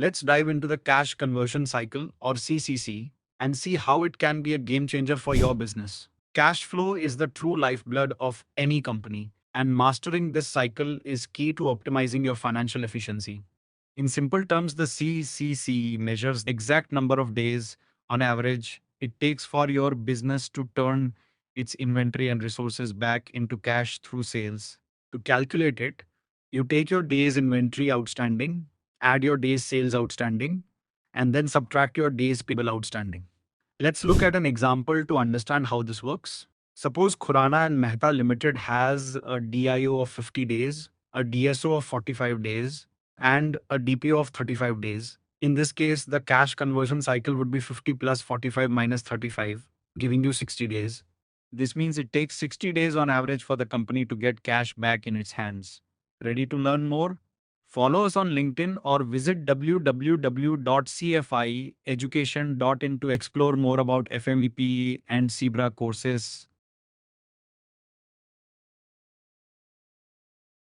Let's dive into the cash conversion cycle or CCC and see how it can be a game changer for your business. Cash flow is the true lifeblood of any company, and mastering this cycle is key to optimizing your financial efficiency. In simple terms, the CCC measures the exact number of days on average it takes for your business to turn its inventory and resources back into cash through sales. To calculate it, you take your days inventory outstanding, add your days sales outstanding, and then subtract your days payable outstanding. Let's look at an example to understand how this works. Suppose Khurana and Mehta Limited has a DIO of 50 days, a DSO of 45 days, and a DPO of 35 days. In this case, the cash conversion cycle would be 50 plus 45 minus 35, giving you 60 days. This means it takes 60 days on average for the company to get cash back in its hands. Ready to learn more? Follow us on LinkedIn or visit www.cfieducation.in to explore more about FMVP and CBRA courses.